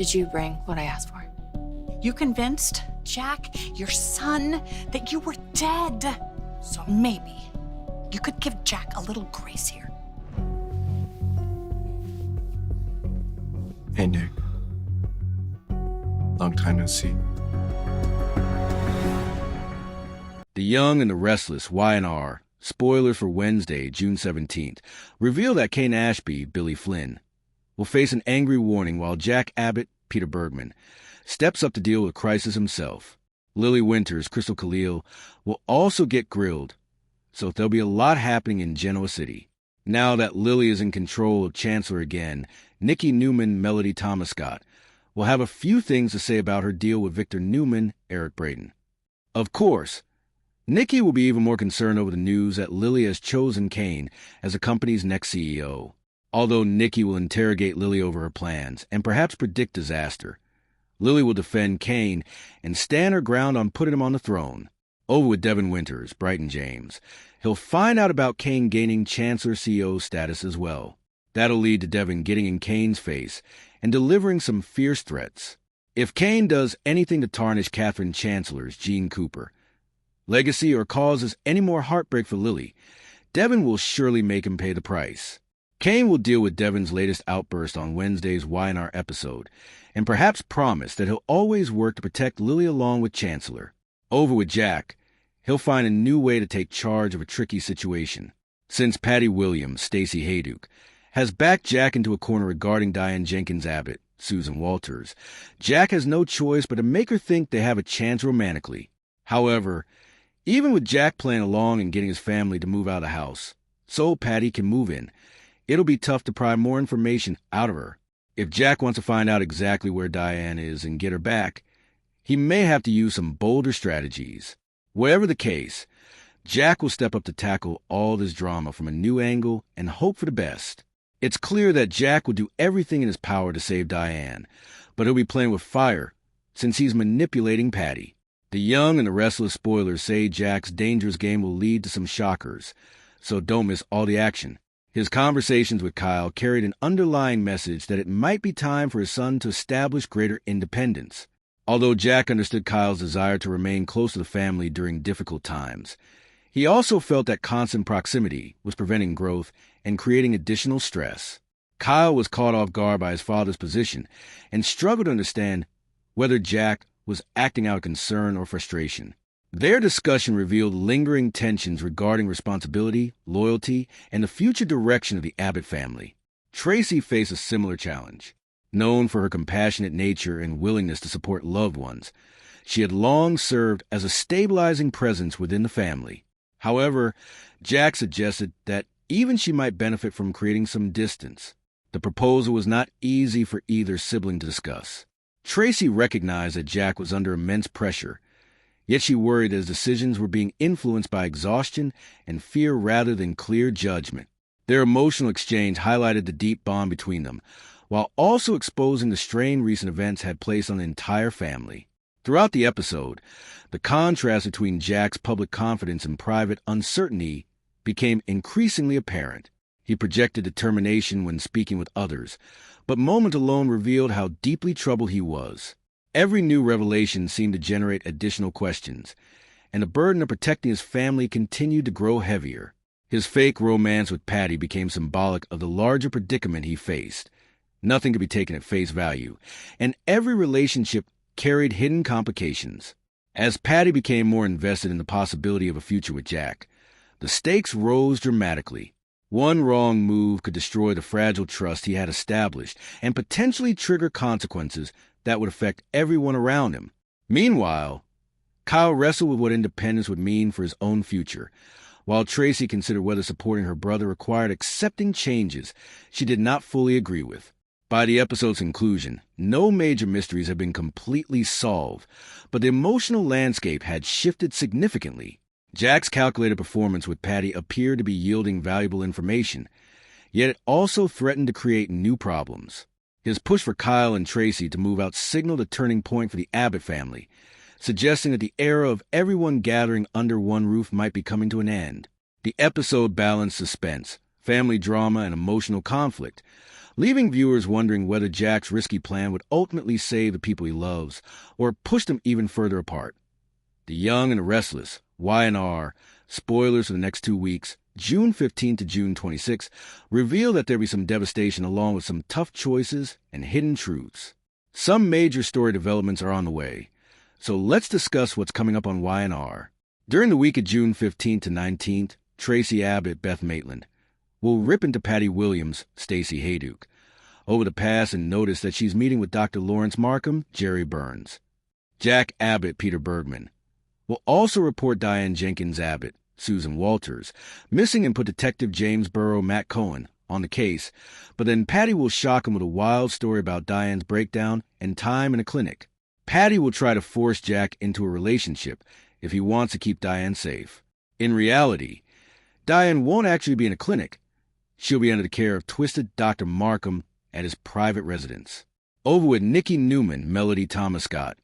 Did you bring what I asked for? You convinced Jack, your son, that you were dead. So maybe you could give Jack a little grace here. Hey, Nick. Long time no see. The Young and the Restless, Y&R, spoilers for Wednesday, June 17th, reveal that Kane Ashby, Billy Flynn, will face an angry warning while Jack Abbott, Peter Bergman, steps up to deal with a crisis himself. Lily Winters, Crystal Khalil, will also get grilled, so there'll be a lot happening in Genoa City. Now that Lily is in control of Chancellor again, Nikki Newman, Melody Thomas Scott, will have a few things to say about her deal with Victor Newman, Eric Braeden. Of course, Nikki will be even more concerned over the news that Lily has chosen Kane as the company's next CEO. Although Nikki will interrogate Lily over her plans and perhaps predict disaster, Lily will defend Kane and stand her ground on putting him on the throne. Over with Devin Winters, Brighton James. He'll find out about Kane gaining Chancellor CEO status as well. That'll lead to Devin getting in Kane's face and delivering some fierce threats. If Kane does anything to tarnish Catherine Chancellor's Jean Cooper legacy or causes any more heartbreak for Lily, Devin will surely make him pay the price. Kane will deal with Devin's latest outburst on Wednesday's Y&R episode and perhaps promise that he'll always work to protect Lily along with Chancellor. Over with Jack, he'll find a new way to take charge of a tricky situation. Since Patty Williams, Stacey Hayduke, has backed Jack into a corner regarding Diane Jenkins Abbott, Susan Walters, Jack has no choice but to make her think they have a chance romantically. However, even with Jack playing along and getting his family to move out of the house, so Patty can move in, it'll be tough to pry more information out of her. If Jack wants to find out exactly where Diane is and get her back, he may have to use some bolder strategies. Whatever the case, Jack will step up to tackle all this drama from a new angle and hope for the best. It's clear that Jack will do everything in his power to save Diane, but he'll be playing with fire since he's manipulating Patty. The Young and the Restless spoilers say Jack's dangerous game will lead to some shockers, so don't miss all the action. His conversations with Kyle carried an underlying message that it might be time for his son to establish greater independence. Although Jack understood Kyle's desire to remain close to the family during difficult times, he also felt that constant proximity was preventing growth and creating additional stress. Kyle was caught off guard by his father's position and struggled to understand whether Jack was acting out of concern or frustration. Their discussion revealed lingering tensions regarding responsibility, loyalty, and the future direction of the Abbott family. Tracy faced a similar challenge. Known for her compassionate nature and willingness to support loved ones, she had long served as a stabilizing presence within the family. However, Jack suggested that even she might benefit from creating some distance. The proposal was not easy for either sibling to discuss. Tracy recognized that Jack was under immense pressure, yet she worried his decisions were being influenced by exhaustion and fear rather than clear judgment. Their emotional exchange highlighted the deep bond between them, while also exposing the strain recent events had placed on the entire family. Throughout the episode, the contrast between Jack's public confidence and private uncertainty became increasingly apparent. He projected determination when speaking with others, but moment alone revealed how deeply troubled he was. Every new revelation seemed to generate additional questions, and the burden of protecting his family continued to grow heavier. His fake romance with Patty became symbolic of the larger predicament he faced. Nothing could be taken at face value, and every relationship carried hidden complications. As Patty became more invested in the possibility of a future with Jack, the stakes rose dramatically. One wrong move could destroy the fragile trust he had established and potentially trigger consequences that would affect everyone around him. Meanwhile, Kyle wrestled with what independence would mean for his own future, while Tracy considered whether supporting her brother required accepting changes she did not fully agree with. By the episode's conclusion, no major mysteries had been completely solved, but the emotional landscape had shifted significantly. Jack's calculated performance with Patty appeared to be yielding valuable information, yet it also threatened to create new problems. His push for Kyle and Tracy to move out signaled a turning point for the Abbott family, suggesting that the era of everyone gathering under one roof might be coming to an end. The episode balanced suspense, family drama, and emotional conflict, leaving viewers wondering whether Jack's risky plan would ultimately save the people he loves or push them even further apart. The Young and the Restless, Y&R, spoilers for the next 2 weeks, June 15 to June 26, reveal that there'll be some devastation along with some tough choices and hidden truths. Some major story developments are on the way, so let's discuss what's coming up on Y&R. During the week of June 15th to 19th, Tracy Abbott, Beth Maitland, will rip into Patty Williams, Stacey Hayduke, over the past and notice that she's meeting with Dr. Lawrence Markham, Jerry Burns. Jack Abbott, Peter Bergman, will also report Diane Jenkins Abbott, Susan Walters, missing and put Detective James Burrow, Matt Cohen, on the case, but then Patty will shock him with a wild story about Diane's breakdown and time in a clinic. Patty will try to force Jack into a relationship if he wants to keep Diane safe. In reality, Diane won't actually be in a clinic. She'll be under the care of twisted Dr. Markham at his private residence. Over with Nikki Newman, Melody Thomas Scott.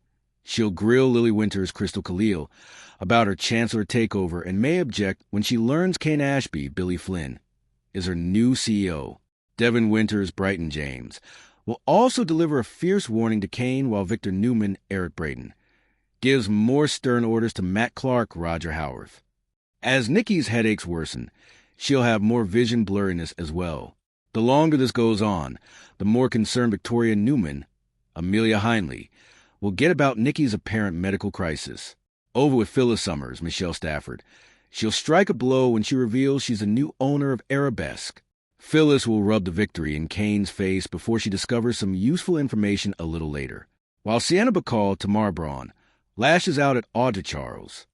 She'll grill Lily Winters, Crystal Khalil, about her Chancellor takeover and may object when she learns Kane Ashby, Billy Flynn, is her new CEO. Devin Winters, Brighton James, will also deliver a fierce warning to Kane while Victor Newman, Eric Braden, gives more stern orders to Matt Clark, Roger Howarth. As Nikki's headaches worsen, she'll have more vision blurriness as well. The longer this goes on, the more concerned Victoria Newman, Amelia Hindley, will get about Nikki's apparent medical crisis. Over with Phyllis Summers, Michelle Stafford. She'll strike a blow when she reveals she's the new owner of Arabesque. Phyllis will rub the victory in Kane's face before she discovers some useful information a little later. While Sienna Bacall, Tamar Braun, lashes out at Audra Charles.